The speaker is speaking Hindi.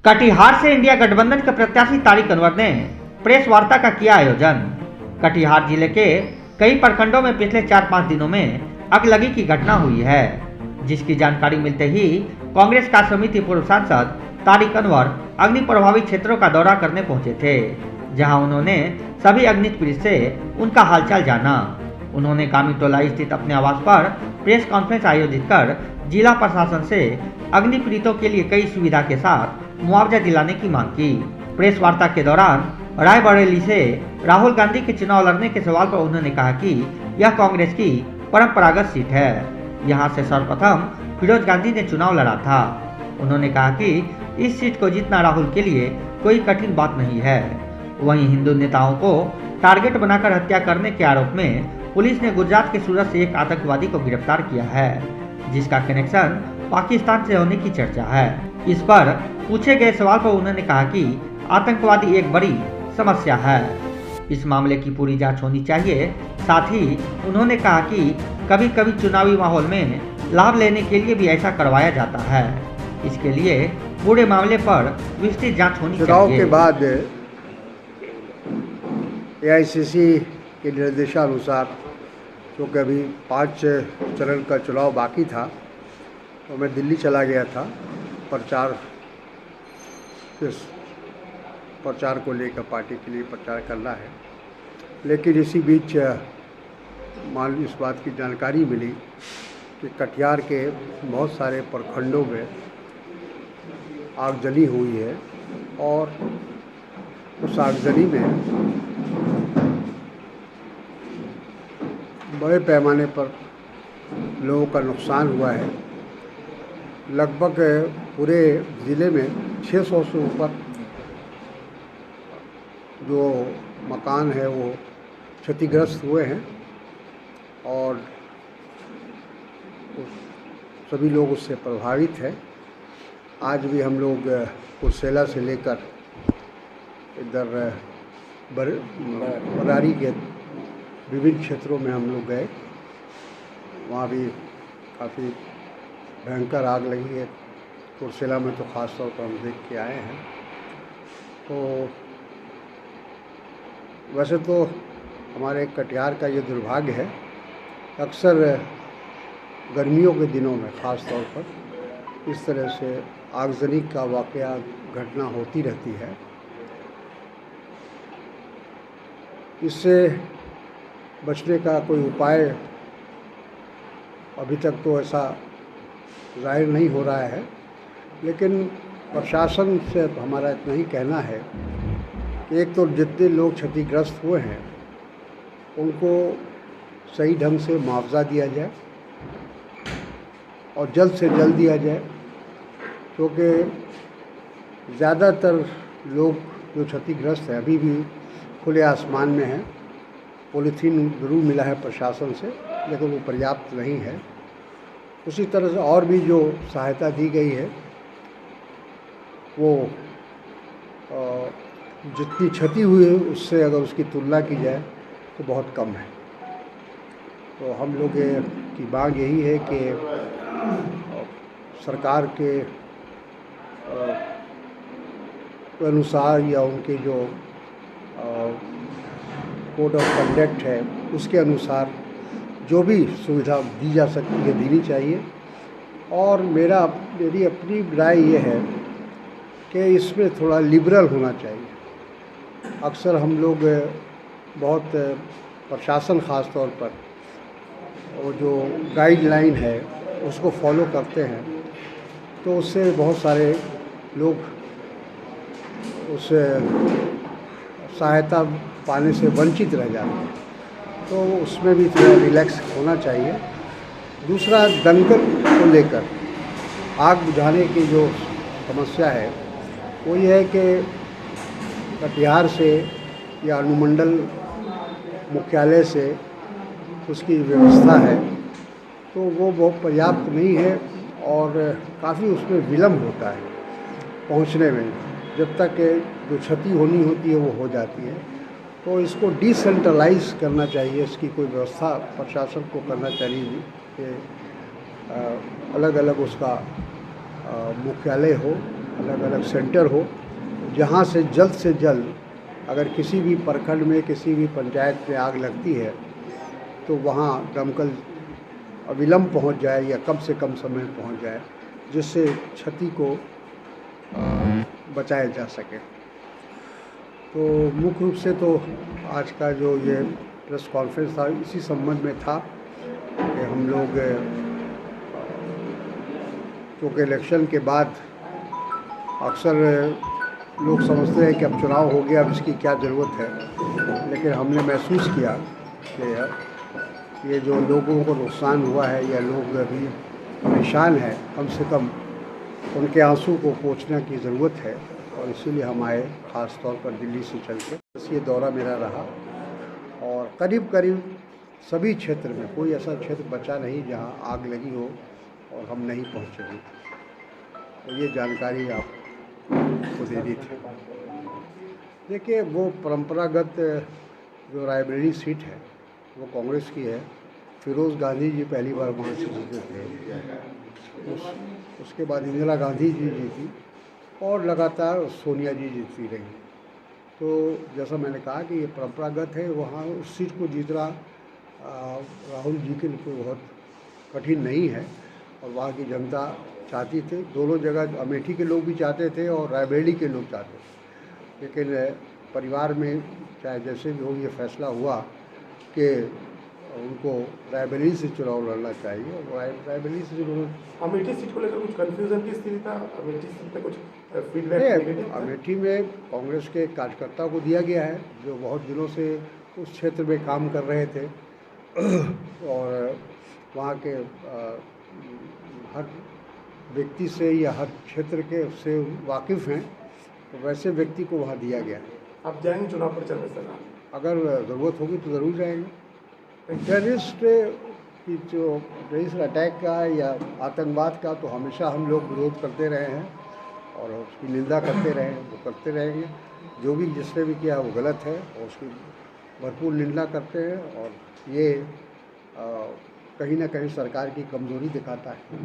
कटिहार से इंडिया गठबंधन के प्रत्याशी तारिक अनवर ने प्रेस वार्ता का किया आयोजन। कटिहार जिले के कई प्रखंडों में पिछले 4-5 दिनों में अगलगी की घटना हुई है, जिसकी जानकारी मिलते ही कांग्रेस का समिति पूर्व सांसद तारिक अनवर अग्नि प्रभावित क्षेत्रों का दौरा करने पहुंचे थे, जहां उन्होंने सभी अग्नि पीड़ित से उनका हालचाल जाना। उन्होंने कामीटोला स्थित अपने आवास पर प्रेस कॉन्फ्रेंस आयोजित कर जिला प्रशासन से अग्नि पीड़ितों के लिए कई सुविधा के साथ मुआवजा दिलाने की मांग की। प्रेस वार्ता के दौरान रायबरेली से राहुल गांधी के चुनाव लड़ने के सवाल पर उन्होंने कहा कि यह कांग्रेस की परंपरागत सीट है। यहां से सर्वप्रथम फिरोज गांधी ने चुनाव लड़ा था। उन्होंने कहा कि इस सीट को जीतना राहुल के लिए कोई कठिन बात नहीं है। वहीं हिंदू नेताओं को टारगेट बनाकर हत्या करने के आरोप में पुलिस ने गुजरात के सूरत से एक आतंकवादी को गिरफ्तार किया है, जिसका कनेक्शन पाकिस्तान से होने की चर्चा है। इस पर पूछे गए सवाल पर उन्होंने कहा कि आतंकवादी एक बड़ी समस्या है, इस मामले की पूरी जांच होनी चाहिए। साथ ही उन्होंने कहा कि कभी कभी चुनावी माहौल में लाभ लेने के लिए भी ऐसा करवाया जाता है, इसके लिए पूरे मामले पर विस्तृत जांच होनी चाहिए। चुनाव के बाद एआईसीसी के निर्देशानुसार, क्योंकि अभी 5 चरण का चुनाव बाकी था, तो मैं दिल्ली चला गया था प्रचार को लेकर, पार्टी के लिए प्रचार करना है। लेकिन इसी बीच इस बात की जानकारी मिली कि कटिहार के बहुत सारे प्रखंडों में आगजनी हुई है और उस आगजनी में बड़े पैमाने पर लोगों का नुकसान हुआ है। लगभग पूरे ज़िले में 600 से ऊपर जो मकान है वो क्षतिग्रस्त हुए हैं और सभी लोग उससे प्रभावित हैं। आज भी हम लोग कुर्सेला से लेकर इधर बरारी के विभिन्न क्षेत्रों में हम लोग गए। वहाँ भी काफ़ी भयंकर आग लगी है। कुर्सेला में तो ख़ास तौर पर हम देख के आए हैं। तो वैसे तो हमारे कटिहार का ये दुर्भाग्य है, अक्सर गर्मियों के दिनों में ख़ास तौर पर इस तरह से आगजनी का वाक़या घटना होती रहती है। इससे बचने का कोई उपाय अभी तक तो ऐसा जाहिर नहीं हो रहा है, लेकिन प्रशासन से हमारा इतना ही कहना है कि एक तो जितने लोग क्षतिग्रस्त हुए हैं उनको सही ढंग से मुआवजा दिया जाए और जल्द से जल्द दिया जाए, क्योंकि ज़्यादातर लोग जो क्षतिग्रस्त हैं अभी भी खुले आसमान में हैं। पॉलीथीन ज़रूर मिला है प्रशासन से, लेकिन वो पर्याप्त नहीं है। उसी तरह से और भी जो सहायता दी गई है वो जितनी क्षति हुई है उससे अगर उसकी तुलना की जाए तो बहुत कम है। तो हम लोग की मांग यही है कि सरकार के अनुसार या उनके जो कोड ऑफ कंडक्ट है उसके अनुसार जो भी सुविधा दी जा सकती है देनी चाहिए। और मेरी अपनी राय ये है कि इसमें थोड़ा लिबरल होना चाहिए। अक्सर हम लोग बहुत प्रशासन ख़ास तौर पर वो जो गाइडलाइन है उसको फॉलो करते हैं, तो उससे बहुत सारे लोग उस सहायता पाने से वंचित रह जाते हैं। तो उसमें भी थोड़ा रिलैक्स होना चाहिए। दूसरा, दंगल को लेकर आग बुझाने की जो समस्या है वो ये है कि कटिहार से या अनुमंडल मुख्यालय से उसकी व्यवस्था है तो वो बहुत पर्याप्त नहीं है और काफ़ी उसमें विलम्ब होता है पहुंचने में। जब तक जो क्षति होनी होती है वो हो जाती है। तो इसको डिसेंट्रलाइज करना चाहिए, इसकी कोई व्यवस्था प्रशासन को करना चाहिए कि अलग अलग उसका मुख्यालय हो अलग अलग सेंटर हो, जहाँ से जल्द अगर किसी भी प्रखंड में किसी भी पंचायत में आग लगती है तो वहाँ दमकल अविलंब पहुँच जाए या कम से कम समय में पहुँच जाए, जिससे क्षति को बचाया जा सके। तो मुख्य रूप से तो आज का जो ये प्रेस कॉन्फ्रेंस था इसी संबंध में था कि हम लोग क्योंकि इलेक्शन के बाद अक्सर लोग समझते हैं कि अब चुनाव हो गया, अब इसकी क्या ज़रूरत है, लेकिन हमने महसूस किया कि ये जो लोगों को नुकसान हुआ है या लोग अभी परेशान हैं, कम से कम उनके आंसू को पोंछने की ज़रूरत है, और इसीलिए हम आए ख़ास तौर पर दिल्ली से चल के। बस ये दौरा मेरा रहा और करीब करीब सभी क्षेत्र में कोई ऐसा क्षेत्र बचा नहीं जहाँ आग लगी हो और हम नहीं पहुँचे हैं। तो ये जानकारी आपको देनी थी। देखिए, वो परंपरागत जो रायबरेली सीट है वो कांग्रेस की है। फिरोज़ गांधी जी पहली बार वहाँ से जीते थे, उसके बाद इंदिरा गांधी जी जीती और लगातार सोनिया जी जीतती रही। तो जैसा मैंने कहा कि ये परंपरागत है, वहाँ उस सीट को जीतना राहुल जी के लिए बहुत कठिन नहीं है और वहाँ की जनता चाहती थी। दोनों जगह अमेठी के लोग भी चाहते थे और रायबरेली के लोग चाहते थे, लेकिन परिवार में चाहे जैसे भी हो ये फैसला हुआ कि उनको रायबरेली से चुनाव लड़ना चाहिए और रायबरेली से जो अमेठी सीट को लेकर कुछ कन्फ्यूजन की स्थिति था। अमेठी सीट पे कुछ फीडबैक अमेठी में कांग्रेस के कार्यकर्ता को दिया गया है जो बहुत दिनों से उस क्षेत्र में काम कर रहे थे और वहाँ के हर व्यक्ति से या हर क्षेत्र के से वाकिफ़ हैं, तो वैसे व्यक्ति को वहाँ दिया गया है। आप जाएंगे चुनाव प्रचार में? अगर ज़रूरत होगी तो ज़रूर जाएंगे। टेररिस्ट की जो टेररिस्ट अटैक का या आतंकवाद का तो हमेशा हम लोग विरोध करते रहे हैं और उसकी निंदा करते रहे हैं, वो करते रहेंगे। जो भी जिसने भी किया वो गलत है और उसकी भरपूर निंदा करते हैं और ये कहीं ना कहीं सरकार की कमज़ोरी दिखाता है।